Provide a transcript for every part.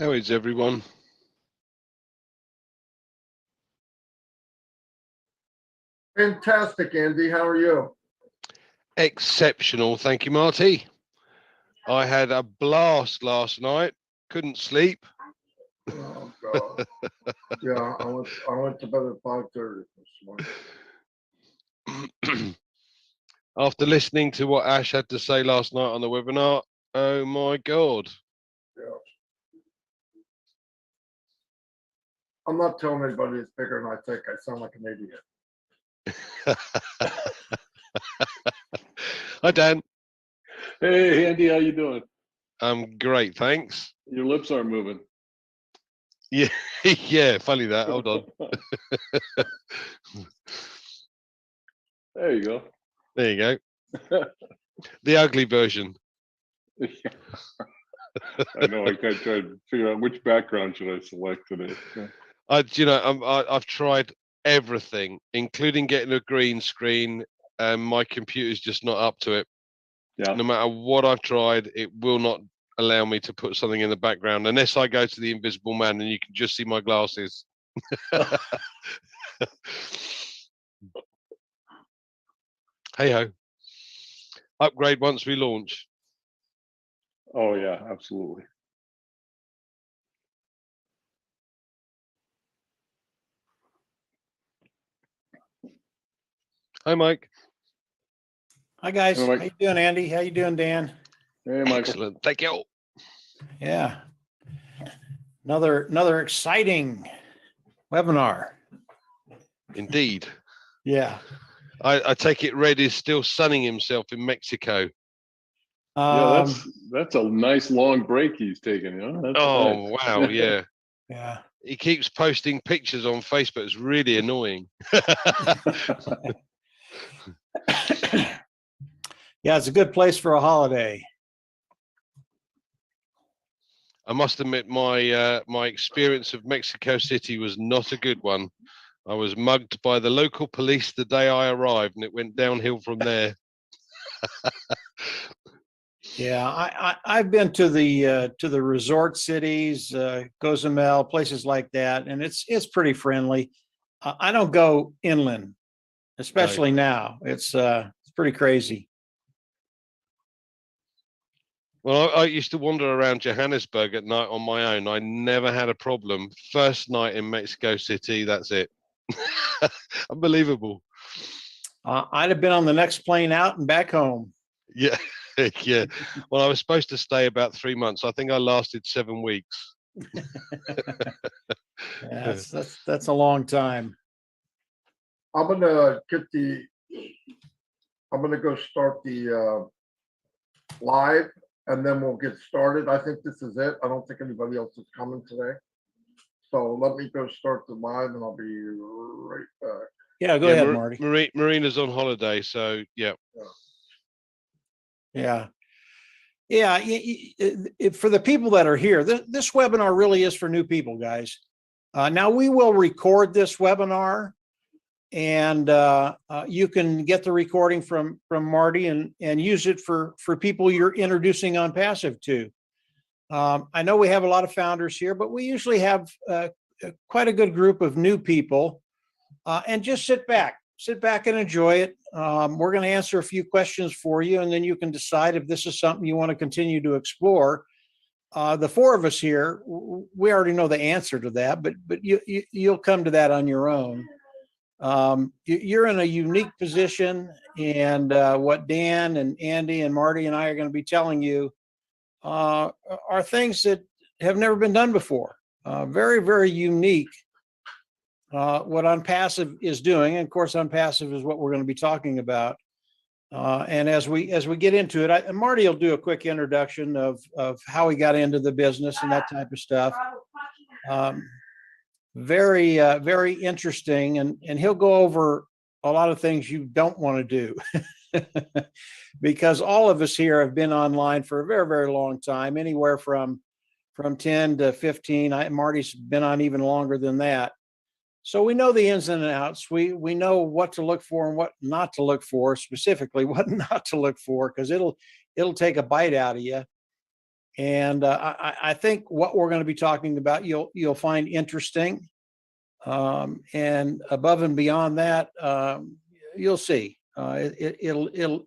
How is everyone? Fantastic, Andy. How are you? Exceptional, thank you, Marty. I had a blast last night. Couldn't sleep. Oh God. Yeah, I went to bed at 5:30 this morning. After listening to what Ash had to say last night on the webinar, oh my God. Yeah. I'm not telling anybody it's bigger than I think. I sound like an idiot. Hi, Dan. Hey, Andy, how you doing? I'm great, thanks. Your lips aren't moving. Yeah, yeah, funny that. Hold on. There you go. There you go. The ugly version. I know. I tried to figure out which background should I select today. I've tried everything, including getting a green screen, and my computer's just not up to it. Yeah. No matter what I've tried, it will not allow me to put something in the background unless I go to the Invisible Man and you can just see my glasses. Hey ho. Upgrade once we launch. Oh yeah, absolutely. Hi, Mike. Hi guys. Hello, How Mike. you doing, Andy? How you doing, Dan? Hey, Michael. Excellent. Thank you. Yeah. Another exciting webinar. Indeed. Yeah. I take it Red is still sunning himself in Mexico. Yeah, that's a nice long break he's taking. You know? That's Oh, nice. wow. Yeah. Yeah. He keeps posting pictures on Facebook. It's really annoying. Yeah, it's a good place for a holiday. I must admit, my experience of Mexico City was not a good one. I was mugged by the local police the day I arrived, and it went downhill from there. Yeah, I've been to the resort cities, Cozumel, places like that, and it's pretty friendly. I don't go inland, especially now. It's pretty crazy. Well, I used to wander around Johannesburg at night on my own. I never had a problem. First night in Mexico City, that's it. Unbelievable. I'd have been on the next plane out and back home. Yeah, yeah. Well, I was supposed to stay about 3 months. I think I lasted 7 weeks. Yeah, that's a long time. I'm gonna go start the live, and then we'll get started. I think this is it. I don't think anybody else is coming today. So let me go start the live, and I'll be right back. Yeah, go ahead, Marty. Marina's on holiday, so yeah. Yeah. For the people that are here, this webinar really is for new people, guys. Now we will record this webinar, and you can get the recording from Marty and use it for people you're introducing OnPassive to. I know we have a lot of founders here, but we usually have quite a good group of new people, and just sit back and enjoy it. We're going to answer a few questions for you, and then you can decide if this is something you want to continue to explore. The four of us here, we already know the answer to that, but you'll come to that on your own. You're in a unique position, and what Dan and Andy and Marty and I are going to be telling you are things that have never been done before. Very, very unique. What OnPassive is doing, and of course, OnPassive is what we're going to be talking about. And as we get into it, Marty will do a quick introduction of how he got into the business and that type of stuff. Very, very interesting, and he'll go over a lot of things you don't want to do, because all of us here have been online for a very, very long time, anywhere from 10 to 15. Marty's been on even longer than that. So we know the ins and outs. We know what to look for and what not to look for, specifically what not to look for, because it'll take a bite out of you. And I think what we're going to be talking about, you'll find interesting. And above and beyond that, you'll see. It'll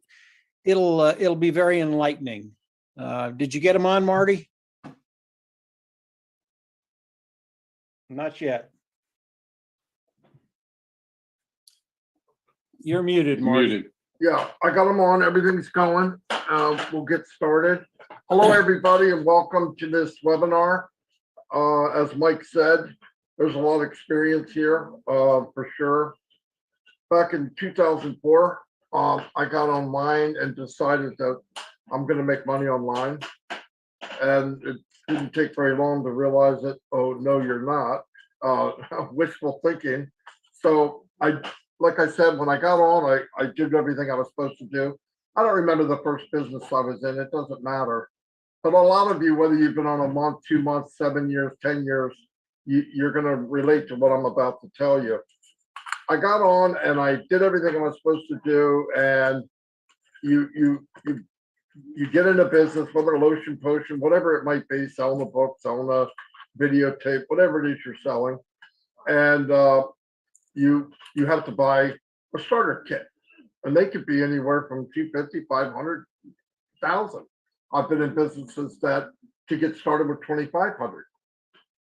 be very enlightening. Did you get them on, Marty? Not yet. You're muted, Marty. Muted. Yeah, I got them on. Everything's going. We'll get started. Hello, everybody, and welcome to this webinar. As Mike said, there's a lot of experience here, for sure. Back in 2004, I got online and decided that I'm going to make money online. And it didn't take very long to realize that, oh, no, you're not. Wishful thinking. So like I said, when I got on, I did everything I was supposed to do. I don't remember the first business I was in. It doesn't matter. But a lot of you, whether you've been on a month, 2 months, 7 years, 10 years, you're going to relate to what I'm about to tell you. I got on and I did everything I was supposed to do. And you get into business, whether lotion, potion, whatever it might be, selling a book, selling a videotape, whatever it is you're selling. And you have to buy a starter kit. And they could be anywhere from 250, 500, 1,000. I've been in businesses that to get started with 2,500.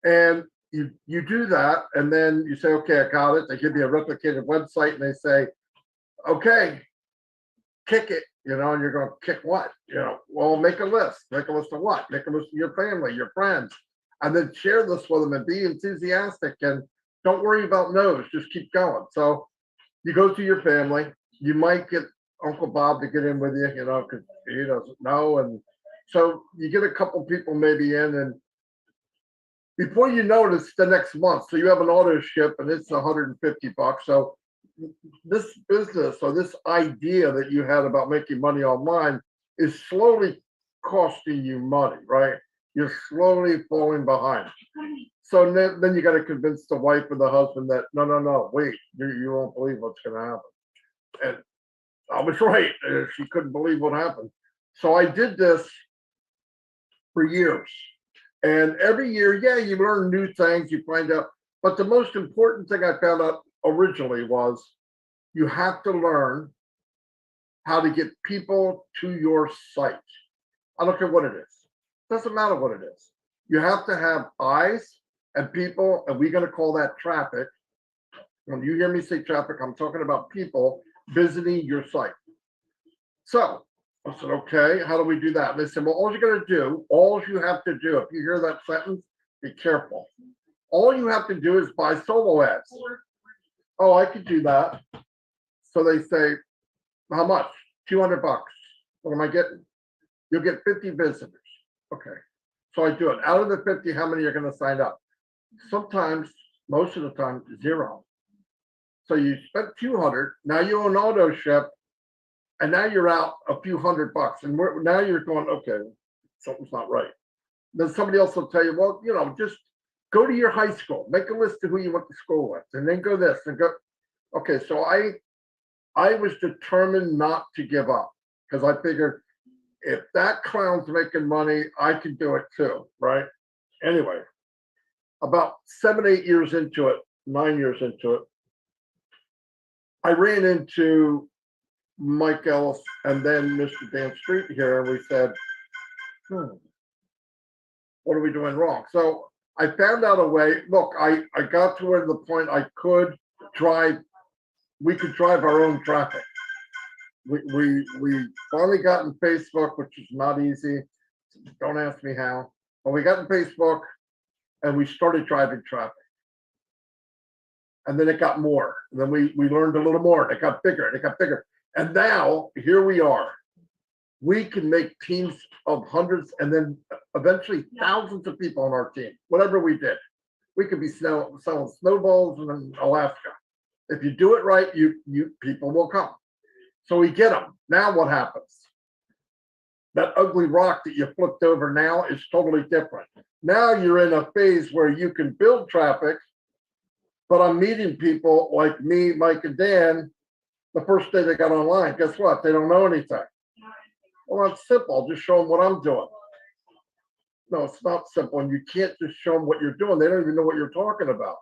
And you do that, and then you say, okay, I got it. They give you a replicated website, and they say, okay, kick it. You know, and you're going to kick what? You know, well, make a list. Make a list of what? Make a list of your family, your friends, and then share this with them and be enthusiastic. And don't worry about no's. Just keep going. So you go to your family. You might get Uncle Bob to get in with you, you know, because he doesn't know. And so you get a couple people maybe in, and before you notice the next month, so you have an auto ship and it's $150. So this business or this idea that you had about making money online is slowly costing you money, right? You're slowly falling behind. So then you got to convince the wife or the husband that, no, wait, you won't believe what's going to happen. And I was right. She couldn't believe what happened. So I did this for years. And every year, yeah, you learn new things, you find out. But the most important thing I found out originally was you have to learn how to get people to your site. I don't care what it is. Doesn't matter what it is. You have to have eyes and people, and we're going to call that traffic. When you hear me say traffic, I'm talking about people visiting your site. So I said, okay, how do we do that? And they said, well, all you have to do, if you hear that sentence, be careful. All you have to do is buy solo ads. Oh, I could do that. So they say, how much? $200. What am I getting? You'll get 50 visitors. Okay. So I do it. Out of the 50, how many are going to sign up? Sometimes, most of the time, 0. So you spent 200. Now you own auto ship. And now you're out a few $100. And now you're going, okay, something's not right. Then somebody else will tell you, well, you know, just go to your high school, make a list of who you went to school with, and then go this and go. Okay, so I was determined not to give up because I figured if that clown's making money, I can do it too, right? Anyway, about 7, 8 years into it, 9 years into it, I ran into Mike Ellis and then Mr. Dan Street here, and we said, what are we doing wrong? So I found out a way. Look, I got to where the point I could drive, we could drive our own traffic. We finally got in Facebook, which is not easy. Don't ask me how. But we got in Facebook and we started driving traffic. And then it got more. And then we learned a little more. And it got bigger and it got bigger. And now here we are. We can make teams of hundreds and then eventually thousands of people on our team, whatever we did. We could be selling snowballs in Alaska. If you do it right, you people will come. So we get them. Now what happens? That ugly rock that you flipped over now is totally different. Now you're in a phase where you can build traffic, but I'm meeting people like me, Mike, and Dan. The first day they got online, guess what? They don't know anything. Well, it's simple. I'll just show them what I'm doing. No, it's not simple, and you can't just show them what you're doing. They don't even know what you're talking about.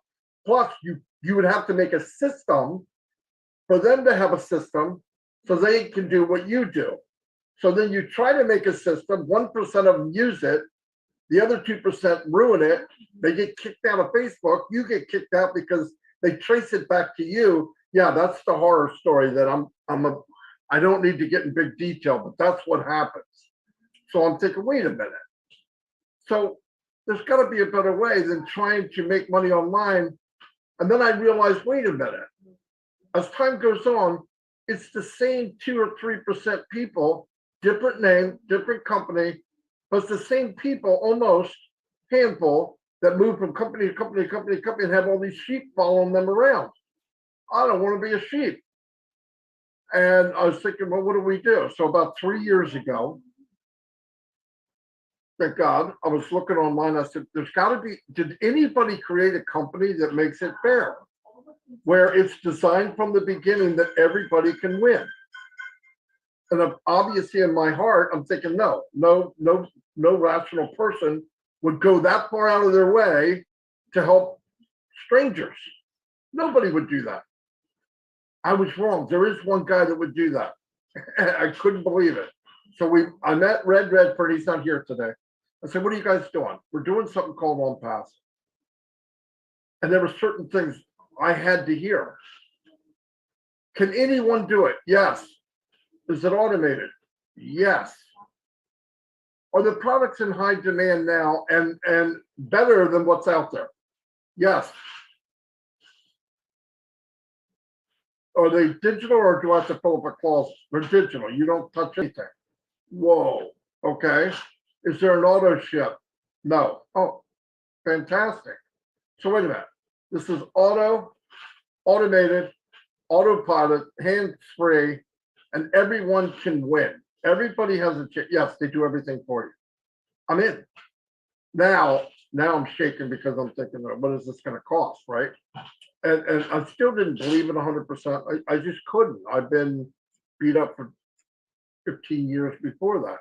Plus, you would have to make a system for them to have a system so they can do what you do. So then you try to make a system, 1% of them use it, the other 2% ruin it. They get kicked out of Facebook. You get kicked out because they trace it back to you. Yeah, that's the horror story that I don't need to get in big detail, but that's what happens. So I'm thinking, wait a minute. So there's got to be a better way than trying to make money online. And then I realized, wait a minute. As time goes on, it's the same 2 or 3% people, different name, different company, but it's the same people, almost handful, that move from company to company to company to company and have all these sheep following them around. I don't want to be a sheep. And I was thinking, well, what do we do? So about 3 years ago, thank God, I was looking online. I said, there's got to be, did anybody create a company that makes it fair, where it's designed from the beginning that everybody can win? And obviously in my heart, I'm thinking, no rational person would go that far out of their way to help strangers. Nobody would do that. I was wrong. There is one guy that would do that. I couldn't believe it. So I met Red Redford. He's not here today. I said, what are you guys doing? We're doing something called On Pass. And there were certain things I had to hear. Can anyone do it? Yes. Is it automated? Yes. Are the products in high demand now and better than what's out there? Yes. Are they digital, or do I have to fill up a closet? They're digital. You don't touch anything. Whoa. Okay. Is there an auto ship? No. Oh, fantastic. So wait a minute. This is automated, autopilot, hands-free, and everyone can win. Everybody has a chance. Yes, they do everything for you. I'm in. Now I'm shaking because I'm thinking, what is this going to cost, right? And I still didn't believe it 100%. I just couldn't. I've been beat up for 15 years before that.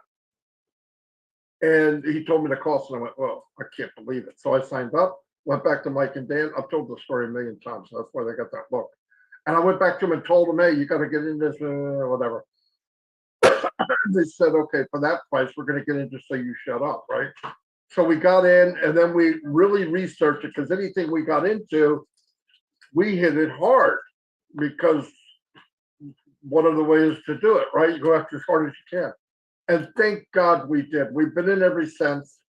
And he told me the cost, and I went, well, I can't believe it. So I signed up, went back to Mike and Dan. I've told the story a million times, so that's why they got that book. And I went back to him and told him, hey, you got to get in this, whatever. They said, okay, for that price, we're going to get into so you shut up, right? So we got in, and then we really researched it, because anything we got into, we hit it hard, because one of the ways to do it, right? You go after as hard as you can. And thank God we did. We've been in every sense.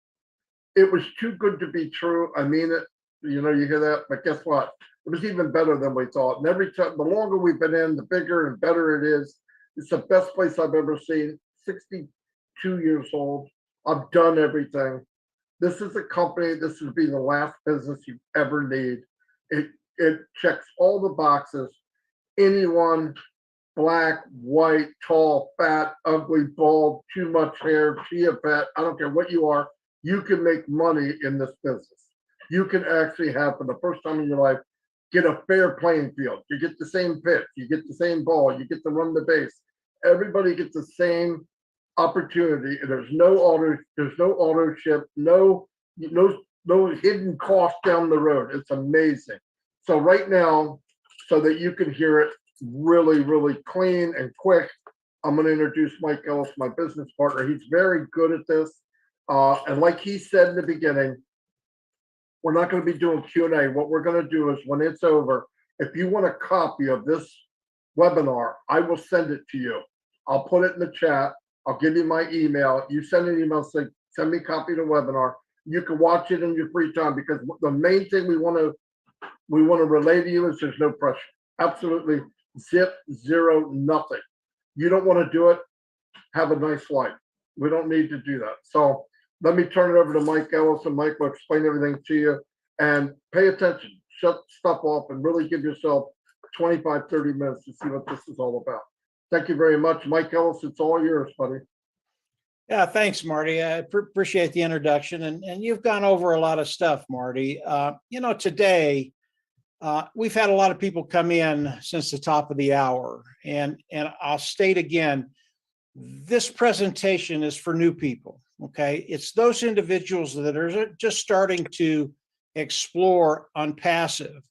It was too good to be true. I mean it. You know, you hear that, but guess what? It was even better than we thought. And every time, the longer we've been in, the bigger and better it is. It's the best place I've ever seen. 62 years old. I've done everything. This is a company. This would be the last business you ever need. It checks all the boxes. Anyone, black, white, tall, fat, ugly, bald, too much hair, chia pet, I don't care what you are, you can make money in this business. You can actually have, for the first time in your life, get a fair playing field. You get the same pitch, you get the same ball, you get to run the base. Everybody gets the same opportunity. There's no auto ship, no hidden cost down the road. It's amazing. So right now, so that you can hear it really, really clean and quick, I'm going to introduce Mike Ellis, my business partner. He's very good at this. And like he said in the beginning, we're not going to be doing Q&A. What we're going to do is, when it's over, if you want a copy of this webinar, I will send it to you. I'll put it in the chat. I'll give you my email. You send an email, say, send me a copy of the webinar. You can watch it in your free time, because the main thing we want to relay to you is there's no pressure. Absolutely zip, zero, nothing. You don't want to do it, have a nice life. We don't need to do that. So let me turn it over to Mike Ellis, and Mike will explain everything to you. And pay attention, shut stuff off, and really give yourself 25, 30 minutes to see what this is all about. Thank you very much. Mike Ellis, it's all yours, buddy. Yeah, thanks, Marty. I appreciate the introduction, and you've gone over a lot of stuff, Marty. You know, today, we've had a lot of people come in since the top of the hour, and I'll state again, this presentation is for new people. Okay, it's those individuals that are just starting to explore on passive.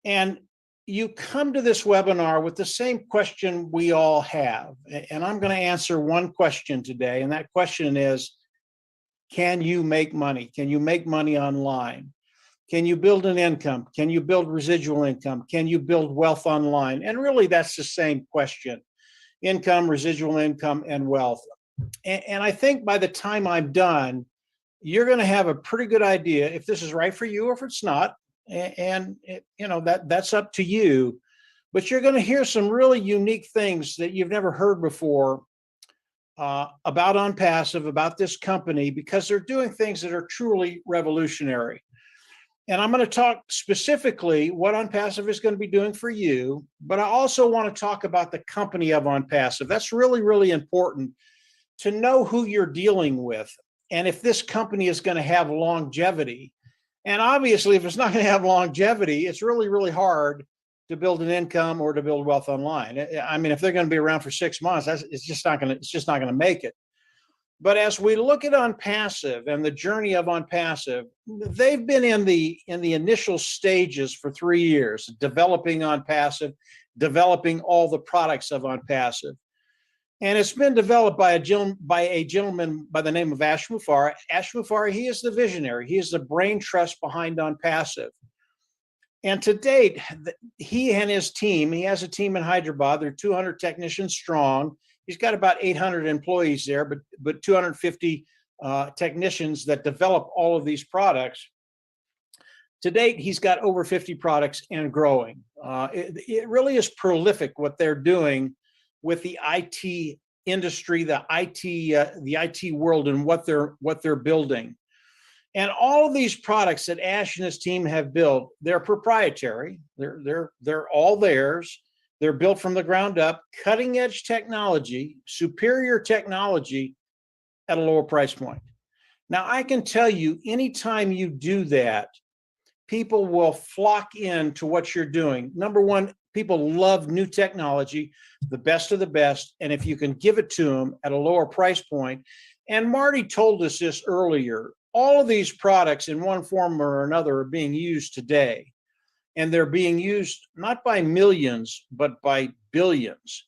And you come to this webinar with the same question we all have. And I'm going to answer one question today. And that question is, can you make money? Can you make money online? Can you build an income? Can you build residual income? Can you build wealth online? And really, that's the same question: income, residual income, and wealth. And I think by the time I'm done, you're going to have a pretty good idea if this is right for you or if it's not. And you know, that's up to you. But you're going to hear some really unique things that you've never heard before about OnPassive, about this company, because they're doing things that are truly revolutionary. And I'm going to talk specifically what OnPassive is going to be doing for you, but I also want to talk about the company of OnPassive. That's really, really important to know who you're dealing with and if this company is going to have longevity. And obviously, if it's not going to have longevity, it's really, really hard to build an income or to build wealth online. I mean, if they're going to be around for 6 months, it's just not going to make it. But as we look at OnPassive and the journey of OnPassive, they've been in the initial stages for 3 years, developing OnPassive, developing all the products of OnPassive. And it's been developed by a gentleman by the name of Ash Mufareh. Ash Mufareh, he is the visionary. He is the brain trust behind OnPassive. And to date, he and his team, he has a team in Hyderabad. They're 200 technicians strong. He's got about 800 employees there, but 250 technicians that develop all of these products. To date, he's got over 50 products and growing. It really is prolific what they're doing with the IT industry, the IT world, and what they're building. And all of these products that Ash and his team have built, they're proprietary. They're all theirs. They're built from the ground up, cutting edge technology, superior technology at a lower price point. Now, I can tell you, anytime you do that, people will flock into what you're doing. Number one, people love new technology, the best of the best. And if you can give it to them at a lower price point, and Marty told us this earlier, all of these products in one form or another are being used today. And they're being used not by millions, but by billions.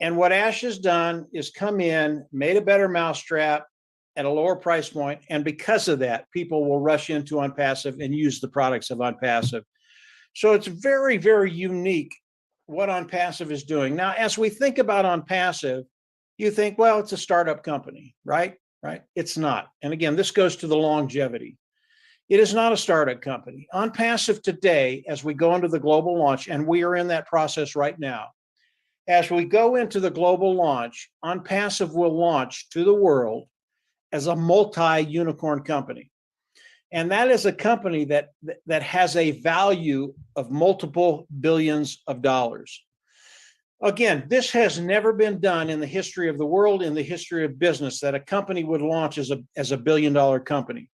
And what Ash has done is come in, made a better mousetrap at a lower price point. And because of that, people will rush into OnPassive and use the products of OnPassive. So it's very, very unique what OnPassive is doing. Now, as we think about OnPassive, you think, well, it's a startup company, right? Right? It's not. And again, this goes to the longevity. It is not a startup company. OnPassive today, as we go into the global launch, and we are in that process right now, as we go into the global launch, OnPassive will launch to the world as a multi-unicorn company. And that is a company that has a value of multiple billions of dollars. Again, this has never been done in the history of the world, in the history of business, that a company would launch as a billion-dollar company.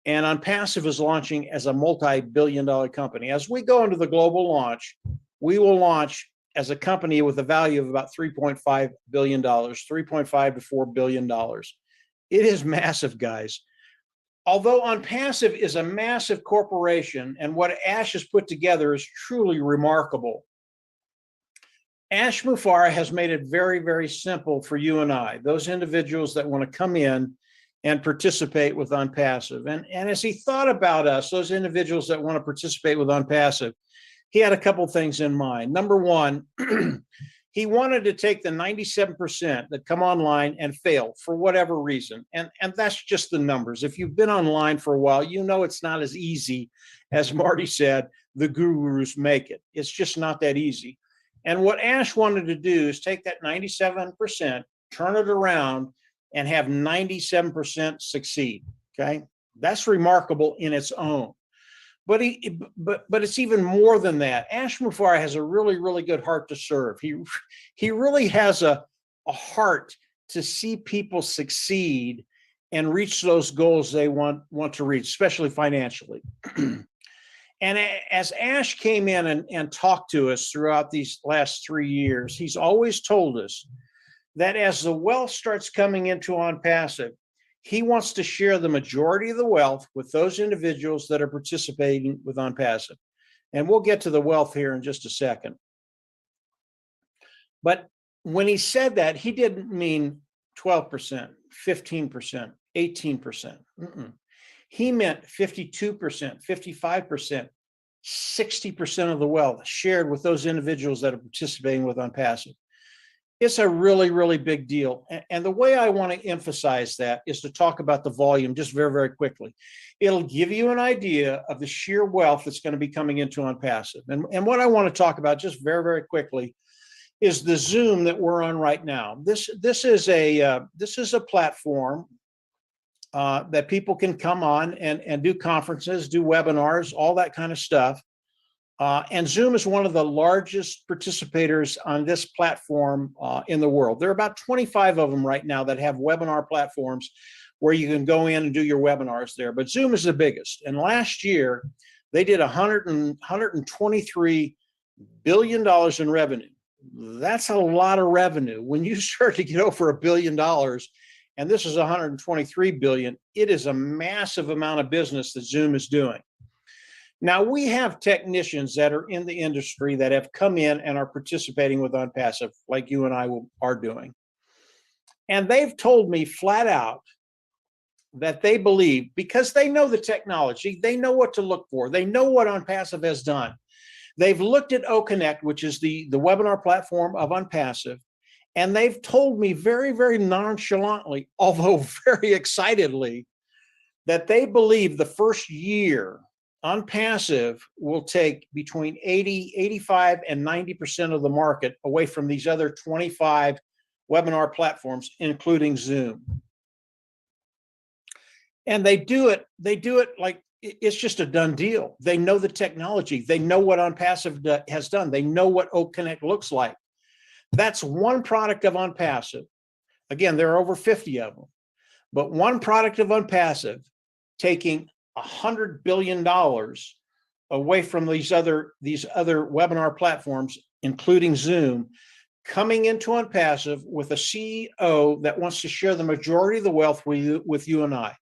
And OnPassive is launching as a multi-billion-dollar company. As we go into the global launch, we will launch as a company with a value of about $3.5 billion, $3.5 to $4 billion. It is massive, guys. Although OnPassive is a massive corporation, and what Ash has put together is truly remarkable, Ash Mufareh has made it very, very simple for you and I, those individuals that want to come in and participate with OnPassive. And as he thought about us, those individuals that want to participate with OnPassive, he had a couple things in mind. Number one, he wanted to take the 97% that come online and fail for whatever reason. And that's just the numbers. If you've been online for a while, you know it's not as easy as Marty said, the gurus make it. It's just not that easy. And what Ash wanted to do is take that 97%, turn it around, and have 97% succeed. Okay, that's remarkable in its own. But it's even more than that. Ash Mufareh has a really, really good heart to serve. He really has a heart to see people succeed and reach those goals they want to reach, especially financially. And as Ash came in and talked to us throughout these last 3 years, he's always told us that as the wealth starts coming into OnPassive, He wants to share the majority of the wealth with those individuals that are participating with OnPassive. And we'll get to the wealth here in just a second. But when he said that, he didn't mean 12%, 15%, 18%. He meant 52%, 55%, 60% of the wealth shared with those individuals that are participating with OnPassive. It's a really, really big deal. And the way I want to emphasize that is to talk about the volume just very, very quickly. It'll give you an idea of the sheer wealth that's going to be coming into OnPassive. And what I want to talk about just very, very quickly is the Zoom that we're on right now. This is a platform that people can come on and do conferences, do webinars, all that kind of stuff. And Zoom is one of the largest participators on this platform in the world. There are about 25 of them right now that have webinar platforms where you can go in and do your webinars there. But Zoom is the biggest. And last year, they did $123 billion in revenue. That's a lot of revenue. When you start to get over $1 billion, and this is 123 billion, it is a massive amount of business that Zoom is doing. Now, we have technicians that are in the industry that have come in and are participating with OnPassive, like you and I are doing. And they've told me flat out that they believe, because they know the technology, they know what to look for, they know what OnPassive has done. They've looked at OConnect, which is the webinar platform of OnPassive, and they've told me very, very nonchalantly, although very excitedly, that they believe the first year OnPassive will take between 80, 85, and 90% of the market away from these other 25 webinar platforms, including Zoom. And they do it like it's just a done deal. They know the technology. They know what OnPassive has done. They know what OConnect looks like. That's one product of OnPassive. Again, there are over 50 of them, but one product of OnPassive taking $100 billion away from these other webinar platforms, including Zoom, coming into OnPassive with a CEO that wants to share the majority of the wealth with you and I.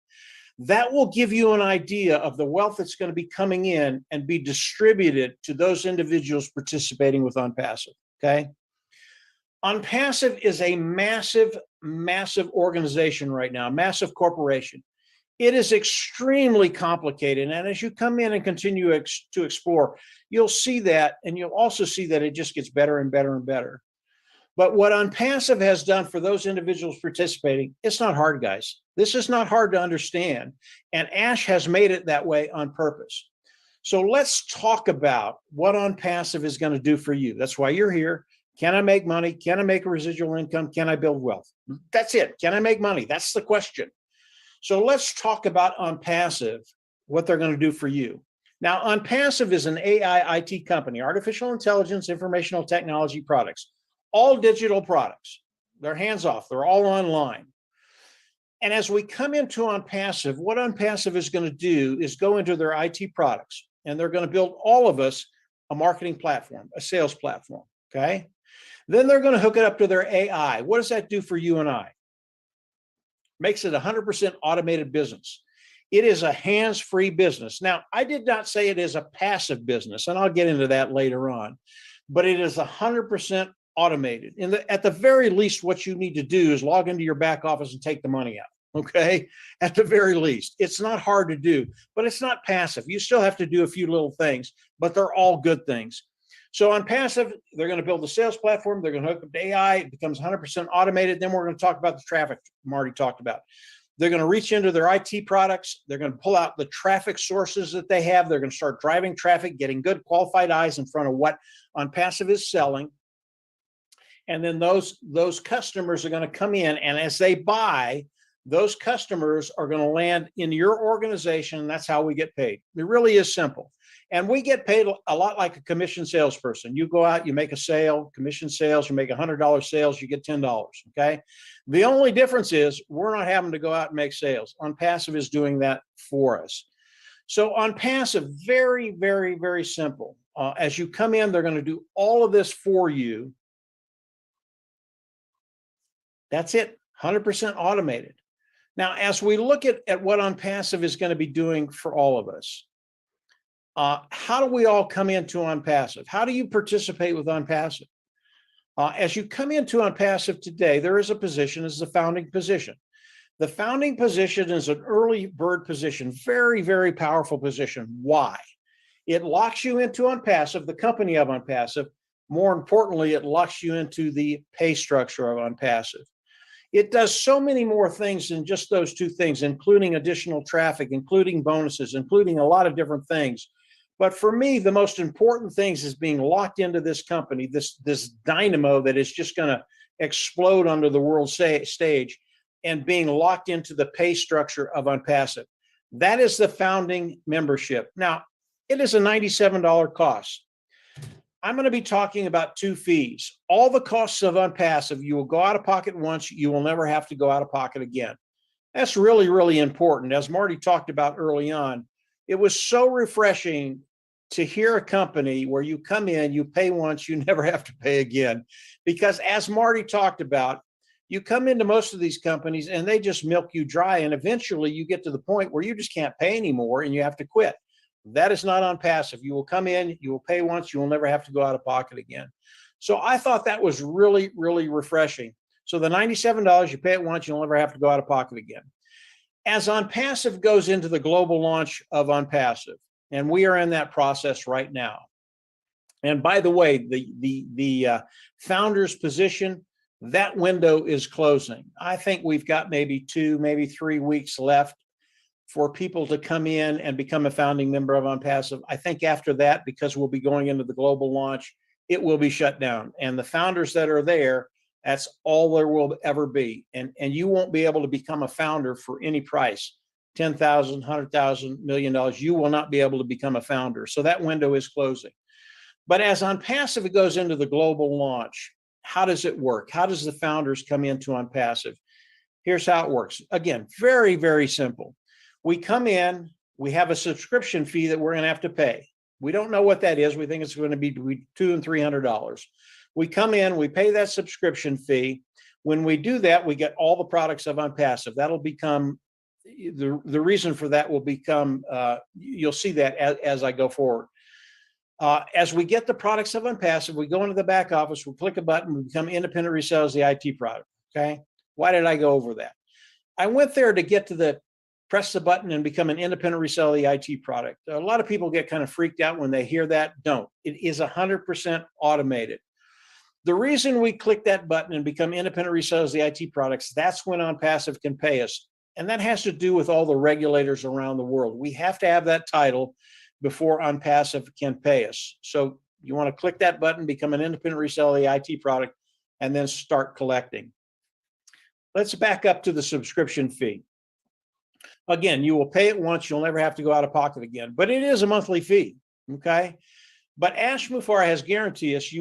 That will give you an idea of the wealth that's going to be coming in and be distributed to those individuals participating with OnPassive, okay? OnPassive is a massive, massive organization right now, massive corporation. It is extremely complicated. And as you come in and continue to explore, you'll see that, and you'll also see that it just gets better and better and better. But what OnPassive has done for those individuals participating, it's not hard, guys. This is not hard to understand. And Ash has made it that way on purpose. So let's talk about what OnPassive is going to do for you. That's why you're here. Can I make money? Can I make a residual income? Can I build wealth? That's it. Can I make money? That's the question. So let's talk about OnPassive, what they're going to do for you. Now, OnPassive is an AI IT company, artificial intelligence, informational technology products, all digital products. They're hands off. They're all online. And as we come into OnPassive, what OnPassive is going to do is go into their IT products, and they're going to build all of us a marketing platform, a sales platform, okay? Then they're going to hook it up to their AI. What does that do for you and I? Makes it 100% automated business. It is a hands-free business. Now, I did not say it is a passive business, and I'll get into that later on, but it is 100% automated. At the very least, what you need to do is log into your back office and take the money out, okay? At the very least. It's not hard to do, but it's not passive. You still have to do a few little things, but they're all good things. So OnPassive, they're going to build the sales platform. They're going to hook up to AI. It becomes 100% automated. Then we're going to talk about the traffic Marty talked about. They're going to reach into their IT products. They're going to pull out the traffic sources that they have. They're going to start driving traffic, getting good qualified eyes in front of what OnPassive is selling. And then those customers are going to come in, and as they buy, those customers are going to land in your organization. And that's how we get paid. It really is simple. And we get paid a lot like a commission salesperson. You go out, you make a sale, commission sales, you make $100 sales, you get $10, okay? The only difference is we're not having to go out and make sales. OnPassive is doing that for us. So OnPassive, very, very, very simple. As you come in, they're going to do all of this for you. That's it, 100% automated. Now, as we look at what OnPassive is going to be doing for all of us, how do we all come into OnPassive? How do you participate with OnPassive? As you come into OnPassive today, there is a position as the founding position. The founding position is an early bird position, very, very powerful position. Why? It locks you into OnPassive, the company of OnPassive. More importantly, it locks you into the pay structure of OnPassive. It does so many more things than just those two things, including additional traffic, including bonuses, including a lot of different things. But for me, the most important things is being locked into this company, this dynamo that is just going to explode under the world stage, and being locked into the pay structure of OnPassive. That is the founding membership. Now, it is a $97 cost. I'm going to be talking about two fees. All the costs of OnPassive, you will go out of pocket once, you will never have to go out of pocket again. That's really, really important. As Marty talked about early on, it was so refreshing to hear a company where you come in, you pay once, you never have to pay again. Because as Marty talked about, you come into most of these companies and they just milk you dry. And eventually you get to the point where you just can't pay anymore and you have to quit. That is not OnPassive. You will come in, you will pay once, you will never have to go out of pocket again. So I thought that was really, really refreshing. So the $97, you pay it once, you'll never have to go out of pocket again. As OnPassive goes into the global launch of OnPassive, and we are in that process right now. And by the way, the founder's position, that window is closing. I think we've got maybe 2, maybe 3 weeks left for people to come in and become a founding member of OnPassive. I think after that, because we'll be going into the global launch, it will be shut down. And the founders that are there, that's all there will ever be. And you won't be able to become a founder for any price, $10,000, $100,000, $1 million. You will not be able to become a founder. So that window is closing. But as OnPassive goes into the global launch, how does it work? How does the founders come into OnPassive? Here's how it works. Again, very, very simple. We come in, we have a subscription fee that we're going to have to pay. We don't know what that is. We think it's going to be between $200 and $300. We come in, we pay that subscription fee. When we do that, we get all the products of OnPassive. That'll become, the reason for that will become, you'll see that as I go forward. As we get the products of OnPassive, we go into the back office, we click a button, we become independent resellers of the IT product, okay? Why did I go over that? I went there to get to press the button and become an independent reseller of the IT product. A lot of people get kind of freaked out when they hear that. Don't. It is 100% automated. The reason we click that button and become independent resellers of the IT products, that's when OnPassive can pay us. And that has to do with all the regulators around the world. We have to have that title before OnPassive can pay us. So you want to click that button, become an independent reseller of the IT product, and then start collecting. Let's back up to the subscription fee. Again, you will pay it once, you'll never have to go out of pocket again, but it is a monthly fee, okay? But Ash Mufareh has guaranteed us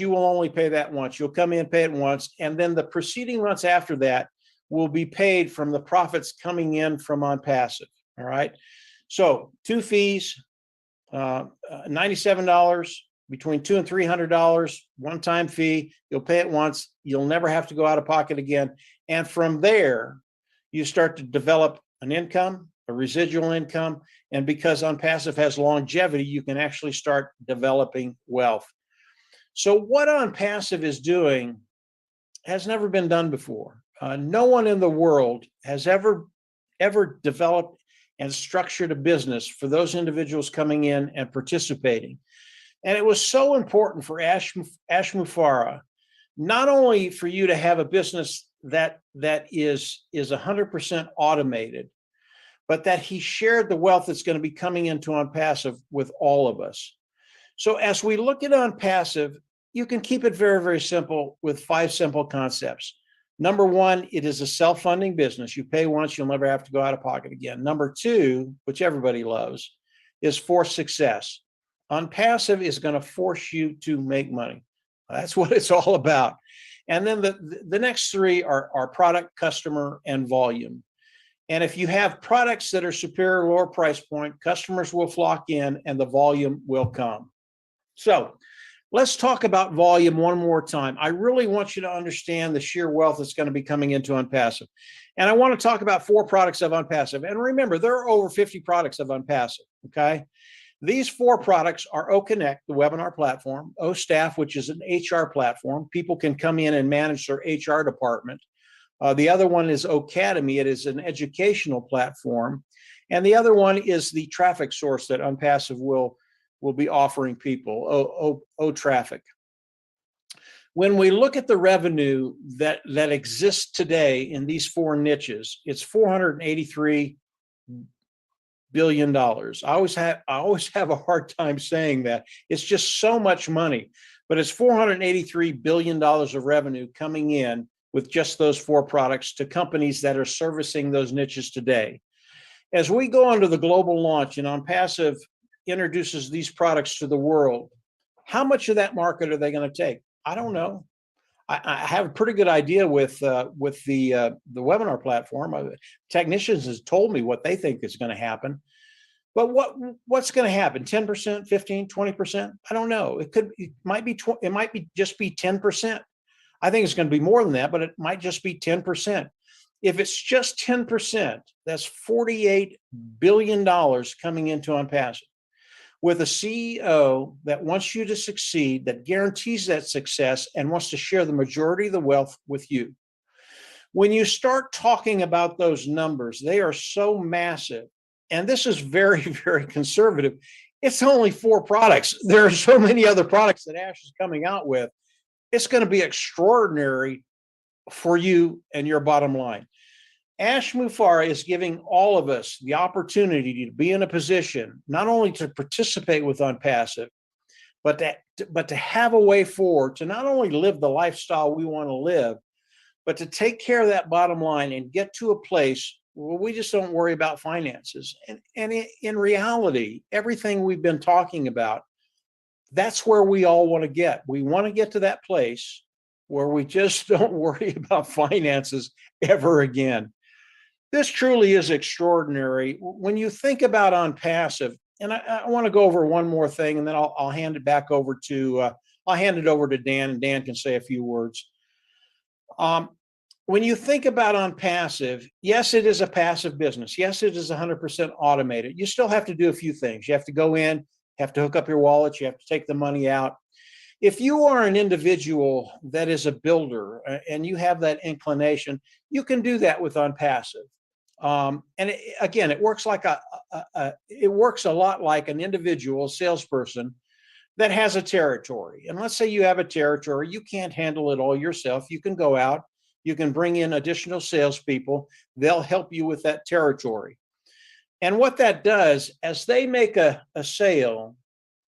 you will only pay that once. You'll come in, pay it once, and then the preceding months after that will be paid from the profits coming in from OnPassive, all right? So 2 fees, $97, between $200 and $300, one-time fee. You'll pay it once. You'll never have to go out of pocket again. And from there, you start to develop an income, a residual income. And because OnPassive has longevity, you can actually start developing wealth. So what OnPassive is doing has never been done before. No one in the world has ever developed and structured a business for those individuals coming in and participating. And it was so important for Ash Mufareh, not only for you to have a business that is 100% automated, but that he shared the wealth that's going to be coming into OnPassive with all of us. So as we look at OnPassive, you can keep it very, very simple with 5 simple concepts. Number 1, it is a self-funding business. You pay once, you'll never have to go out of pocket again. Number 2, which everybody loves, is forced success. OnPassive is going to force you to make money. That's what it's all about. And then the next 3 are product, customer, and volume. And if you have products that are superior, lower price point, customers will flock in and the volume will come. So Let's talk about volume one more time. I really want you to understand the sheer wealth that's going to be coming into OnPassive. And I want to talk about 4 products of OnPassive. And remember, there are over 50 products of OnPassive, okay? These 4 products are OConnect, the webinar platform, OStaff, which is an HR platform. People can come in and manage their HR department. The other one is Ocademy. It is an educational platform. And the other one is the traffic source that OnPassive will be offering people, OTraffic. When we look at the revenue that exists today in these 4 niches, it's $483 billion. I always have a hard time saying that. It's just so much money, but it's $483 billion of revenue coming in with just those 4 products to companies that are servicing those niches today. As we go into the global launch and OnPassive introduces these products to the world, how much of that market are they going to take? I don't know. I have a pretty good idea with the webinar platform. Technicians has told me what they think is going to happen, but what's going to happen? 10%, 15, 20%? I don't know. It might be just be 10%. I think it's going to be more than that, but it might just be 10%. If it's just 10%, that's $48 billion coming into OnPassive. With a CEO that wants you to succeed, that guarantees that success and wants to share the majority of the wealth with you. When you start talking about those numbers, they are so massive. And this is very, very conservative. It's only 4 products. There are so many other products that Ash is coming out with. It's going to be extraordinary for you and your bottom line. Ash Mufareh is giving all of us the opportunity to be in a position not only to participate with OnPassive, but to have a way forward to not only live the lifestyle we want to live, but to take care of that bottom line and get to a place where we just don't worry about finances. And in reality, everything we've been talking about, that's where we all want to get. We want to get to that place where we just don't worry about finances ever again. This truly is extraordinary. When you think about OnPassive, and I want to go over one more thing, and then I'll hand it back over to I'll hand it over to Dan, and Dan can say a few words. When you think about OnPassive, yes, it is a passive business. Yes, it is 100% automated. You still have to do a few things. You have to go in, have to hook up your wallet, you have to take the money out. If you are an individual that is a builder and you have that inclination, you can do that with OnPassive. Again, it works like it works a lot like an individual salesperson that has a territory. And let's say you have a territory, you can't handle it all yourself. You can go out, you can bring in additional salespeople. They'll help you with that territory. And what that does, as they make a sale,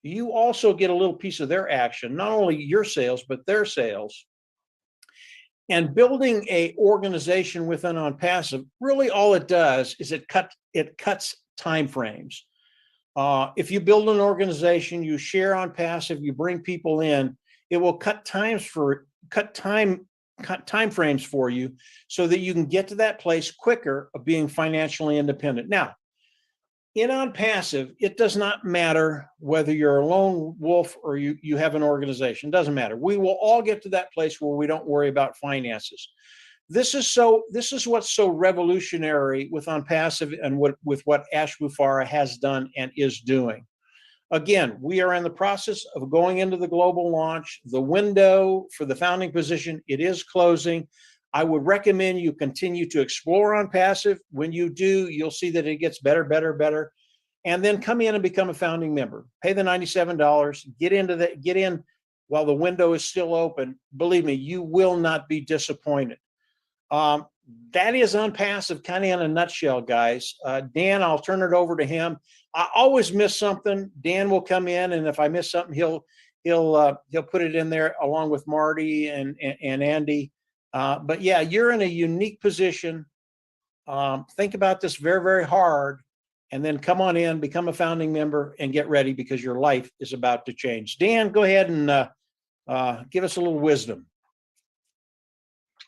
you also get a little piece of their action, not only your sales, but their sales. And building a organization within OnPassive, really all it does is it cuts time frames. If you build an organization, you share OnPassive, you bring people in, it will cut time frames for you so that you can get to that place quicker of being financially independent. Now, in OnPassive, it does not matter whether you're a lone wolf or you have an organization. It doesn't matter. We will all get to that place where we don't worry about finances. This is what's so revolutionary with OnPassive and with what Ash Mufareh has done and is doing. Again, we are in the process of going into the global launch. The window for the founding position, it is closing. I would recommend you continue to explore OnPassive. When you do, you'll see that it gets better, better, better. And then come in and become a founding member. Pay the $97, get in while the window is still open. Believe me, you will not be disappointed. That is OnPassive kind of in a nutshell, guys. Dan, I'll turn it over to him. I always miss something. Dan will come in, and if I miss something, he'll put it in there along with Marty and Andy. But yeah, you're in a unique position. Think about this very, very hard, and then come on in, become a founding member, and get ready because your life is about to change. Dan, go ahead and give us a little wisdom.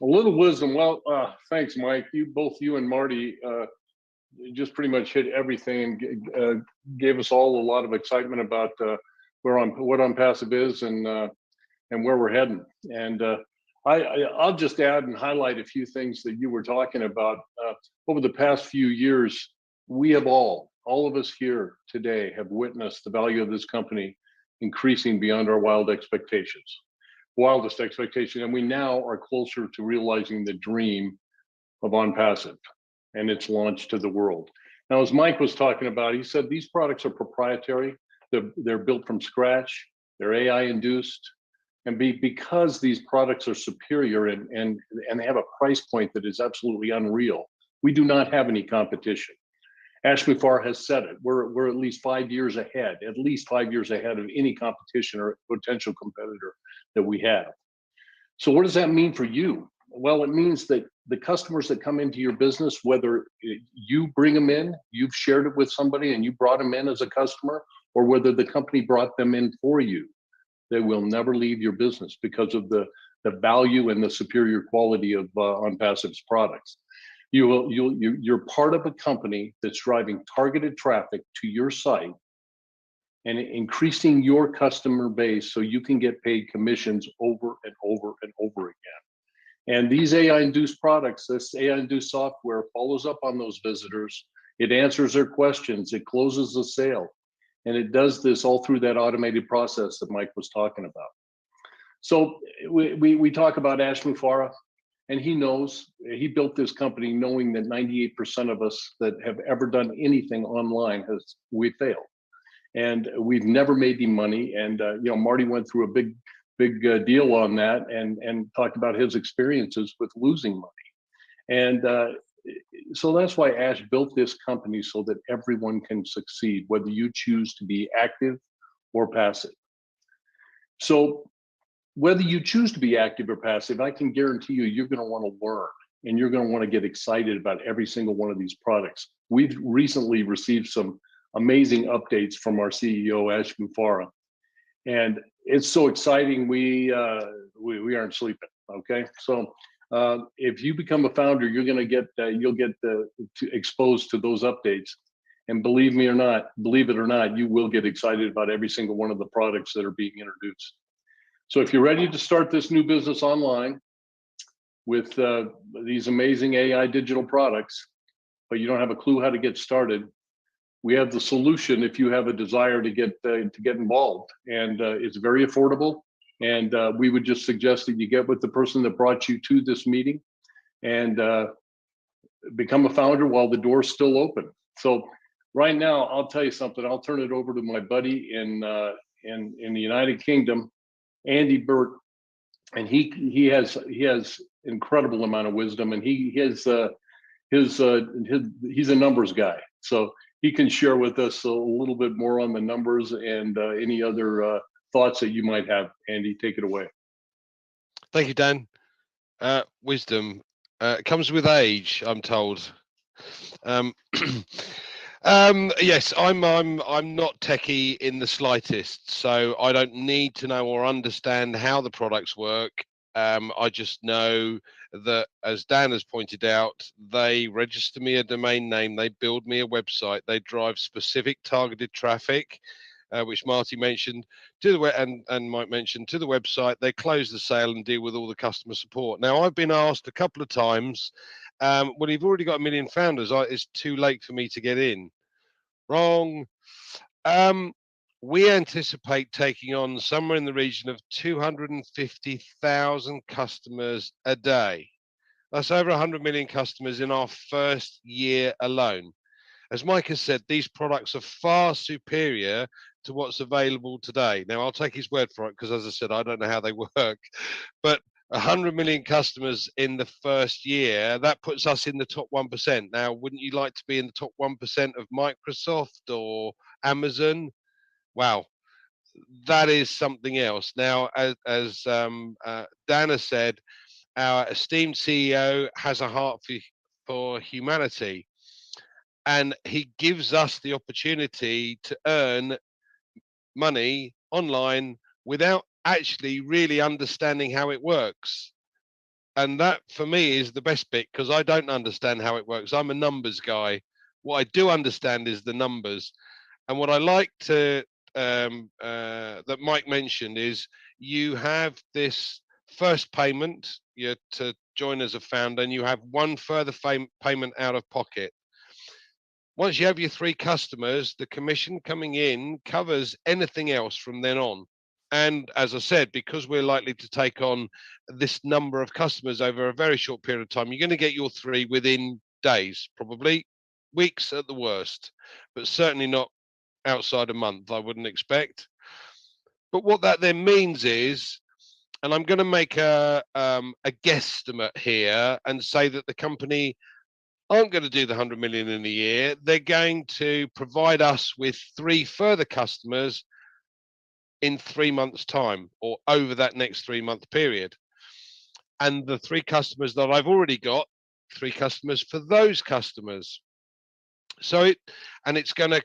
A little wisdom. Well, thanks, Mike. Both you and Marty just pretty much hit everything and gave us all a lot of excitement about what OnPassive is and where we're heading. And I'll just add and highlight a few things that you were talking about. Over the past few years, we have all of us here today have witnessed the value of this company increasing beyond our wildest expectations. And we now are closer to realizing the dream of OnPassive and its launch to the world. Now, as Mike was talking about, he said these products are proprietary. They're built from scratch. They're AI induced. And because these products are superior and they have a price point that is absolutely unreal, we do not have any competition. Ashby Farr has said it. We're at least 5 years ahead, of any competition or potential competitor that we have. So what does that mean for you? Well, it means that the customers that come into your business, whether you bring them in, you've shared it with somebody and you brought them in as a customer, or whether the company brought them in for you, they will never leave your business because of the value and the superior quality of OnPassive's products. You're part of a company that's driving targeted traffic to your site and increasing your customer base so you can get paid commissions over and over and over again. And these AI-induced products, this AI-induced software follows up on those visitors. It answers their questions. It closes the sale. And it does this all through that automated process that Mike was talking about. So we talk about Ashby Farr, and he knows, he built this company knowing that 98% of us that have ever done anything online we failed. And we've never made any money. And Marty went through a big deal on that and talked about his experiences with losing money. And so that's why Ash built this company so that everyone can succeed, whether you choose to be active or passive. So whether you choose to be active or passive, I can guarantee you're going to want to learn and you're going to want to get excited about every single one of these products. We've recently received some amazing updates from our CEO, Ashby Farr, and it's so exciting. We aren't sleeping. Okay, so if you become a founder, you're going to get you'll get exposed to those updates, and believe it or not, you will get excited about every single one of the products that are being introduced. So if you're ready to start this new business online with these amazing AI digital products, but you don't have a clue how to get started, we have the solution if you have a desire to get involved, and it's very affordable. And we would just suggest that you get with the person that brought you to this meeting and become a founder while the door's still open. So right now, I'll tell you something. I'll turn it over to my buddy in the United Kingdom, Andy Burt, and he has incredible amount of wisdom, and he's a numbers guy. So he can share with us a little bit more on the numbers and any other thoughts that you might have. Andy, take it away. Thank you, Dan. Wisdom comes with age, I'm told. Yes, I'm not techie in the slightest, so I don't need to know or understand how the products work. I just know that, as Dan has pointed out, they register me a domain name, they build me a website, they drive specific targeted traffic, which Marty mentioned, to the and Mike mentioned, to the website. They close the sale and deal with all the customer support. Now, I've been asked a couple of times, well, you've already got 1 million founders. It's too late for me to get in. Wrong. We anticipate taking on somewhere in the region of 250,000 customers a day. That's over 100 million customers in our first year alone. As Mike has said, these products are far superior to what's available today. Now, I'll take his word for it because, as I said, I don't know how they work. But 100 million customers in the first year, that puts us in the top 1%. Now, wouldn't you like to be in the top 1% of Microsoft or Amazon? Wow, that is something else. Now, as Dana said, our esteemed CEO has a heart for humanity, and he gives us the opportunity to earn money online without actually really understanding how it works. And that, for me, is the best bit, because I don't understand how it works. I'm a numbers guy. What I do understand is the numbers. And what I like to that Mike mentioned is you have this first payment to join as a founder, and you have one further payment out of pocket. Once you have your 3 customers, the commission coming in covers anything else from then on. And as I said, because we're likely to take on this number of customers over a very short period of time, you're going to get your 3 within days, probably weeks at the worst, but certainly not outside a month, I wouldn't expect. But what that then means is, and I'm going to make a guesstimate here and say that the company aren't going to do the 100 million in a year. They're going to provide us with 3 further customers in 3 months' time, or over that next 3-month period. And the 3 customers that I've already got, 3 customers for those customers. So it's going to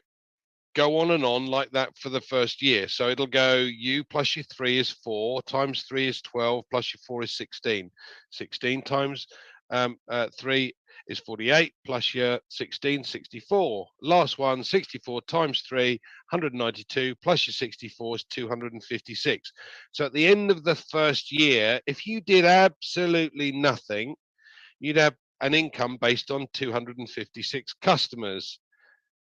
go on and on like that for the first year. So it'll go, you plus your 3 is 4, times 3 is 12, plus your 4 is 16. 16 times 3 is 48, plus your 16, 64. Last one, 64 times 3, 192, plus your 64 is 256. So at the end of the first year, if you did absolutely nothing, you'd have an income based on 256 customers.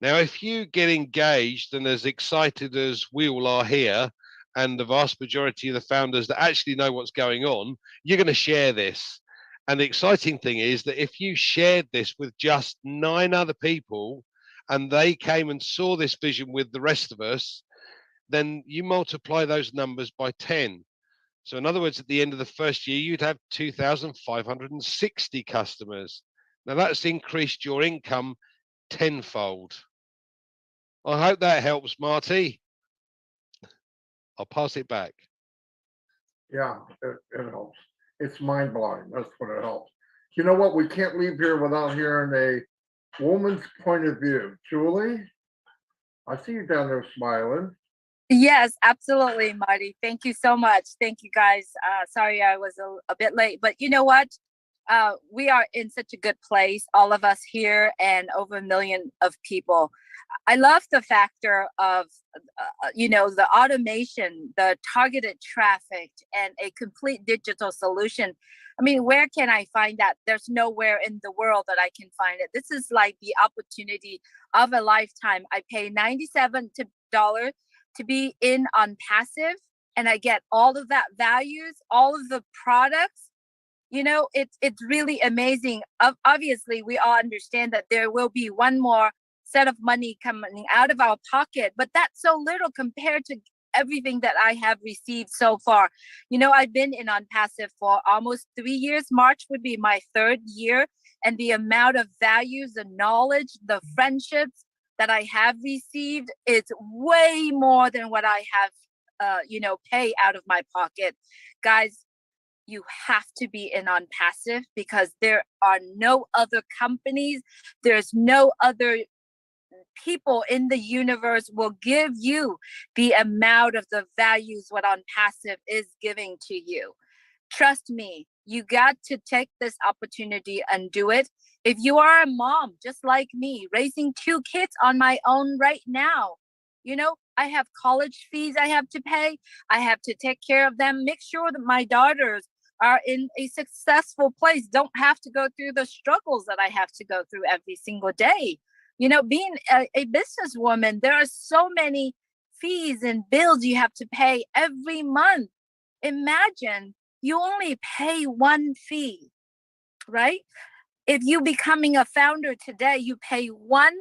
Now, if you get engaged and as excited as we all are here, and the vast majority of the founders that actually know what's going on, you're going to share this. And the exciting thing is that if you shared this with just 9 other people and they came and saw this vision with the rest of us, then you multiply those numbers by 10. So in other words, at the end of the first year, you'd have 2,560 customers. Now that's increased your income tenfold. I hope that helps, Marty. I'll pass it back. Yeah, it helps. It's mind blowing. That's what it helps. You know what? We can't leave here without hearing a woman's point of view. Julie, I see you down there smiling. Yes, absolutely, Marty. Thank you so much. Thank you, guys. Sorry I was a bit late, but you know what? We are in such a good place, all of us here, and over 1 million of people. I love the factor of, the automation, the targeted traffic, and a complete digital solution. I mean, where can I find that? There's nowhere in the world that I can find it. This is like the opportunity of a lifetime. I pay $97 to be in on passive, and I get all of that values, all of the products. It's really amazing. Obviously, we all understand that there will be one more set of money coming out of our pocket, but that's so little compared to everything that I have received so far. I've been in on passive for almost 3 years. March would be my 3rd year, and the amount of values, the knowledge, the friendships that I have received is way more than what I have, pay out of my pocket. Guys, you have to be in on passive because there are no other companies. There's no other people in the universe will give you the amount of the values what on passive is giving to you. Trust me, you got to take this opportunity and do it. If you are a mom, just like me, raising 2 kids on my own right now, I have college fees I have to pay. I have to take care of them, make sure that my daughters are in a successful place, don't have to go through the struggles that I have to go through every single day. Being a businesswoman, there are so many fees and bills you have to pay every month. Imagine you only pay 1 fee, right? If you becoming a founder today, you pay 1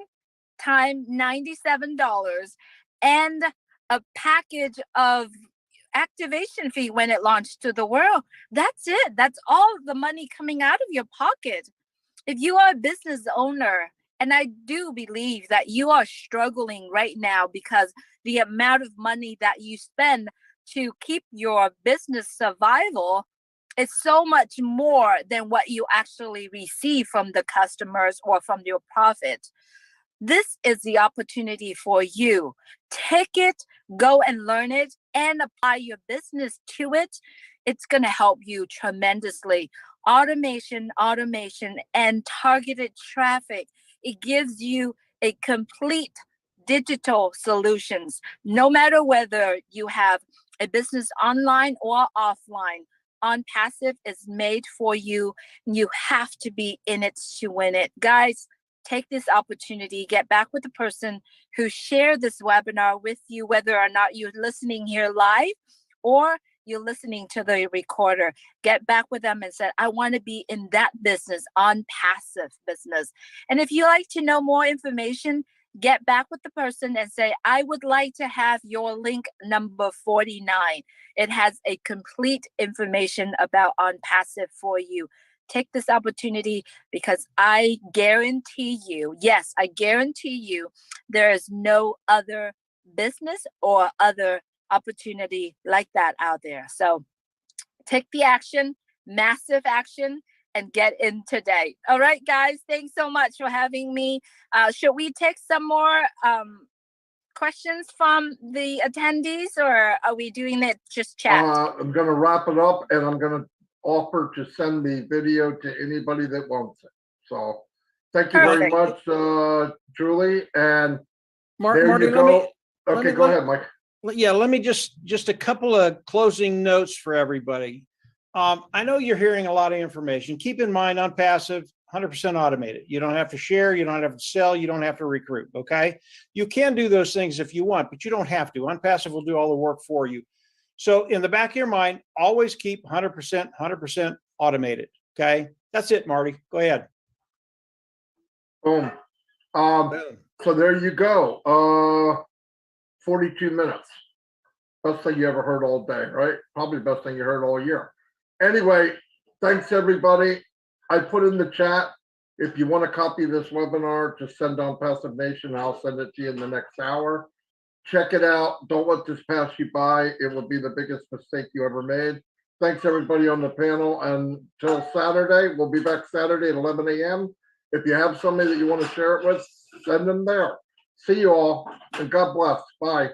time $97 and a package of activation fee when it launched to the world. That's it. That's all the money coming out of your pocket. If you are a business owner, and I do believe that you are struggling right now because the amount of money that you spend to keep your business survival is so much more than what you actually receive from the customers or from your profit. This is the opportunity for you. Take it, go and learn it, and apply your business to it. It's going to help you tremendously. Automation, and targeted traffic. It gives you a complete digital solutions. No matter whether you have a business online or offline, On Passive is made for you. You have to be in it to win it. Guys, take this opportunity, get back with the person who shared this webinar with you, whether or not you're listening here live or you're listening to the recorder. Get back with them and say, I want to be in that business, On Passive business. And if you like to know more information, get back with the person and say, I would like to have your link number 49. It has a complete information about On Passive for you. Take this opportunity because I guarantee you, yes, I guarantee you, there is no other business or other opportunity like that out there. So take the action, massive action, and get in today. All right, guys, thanks so much for having me. Should we take some more questions from the attendees, or are we doing it just chat? I'm gonna wrap it up, and I'm gonna offer to send the video to anybody that wants it. So thank you very much, Julie. And there Marty, you go. let Okay, me- go ahead, Mike. Yeah, let me just a couple of closing notes for everybody. I know you're hearing a lot of information. Keep in mind, On Passive, 100% automated. You don't have to share, you don't have to sell, you don't have to recruit, okay? You can do those things if you want, but you don't have to. On Passive will do all the work for you. So in the back of your mind, always keep 100% automated, okay? That's it, Marty. Go ahead. Boom. Boom. So there you go. 42 minutes. Best thing you ever heard all day, right? Probably best thing you heard all year. Anyway, thanks everybody. I put in the chat, if you want a copy of this webinar, just send on Passive Nation. I'll send it to you in the next hour. Check it out. Don't let this pass you by. It will be the biggest mistake you ever made. Thanks everybody on the panel. Until Saturday, we'll be back Saturday at 11 a.m. If you have somebody that you want to share it with, send them there. See you all, and God bless. Bye.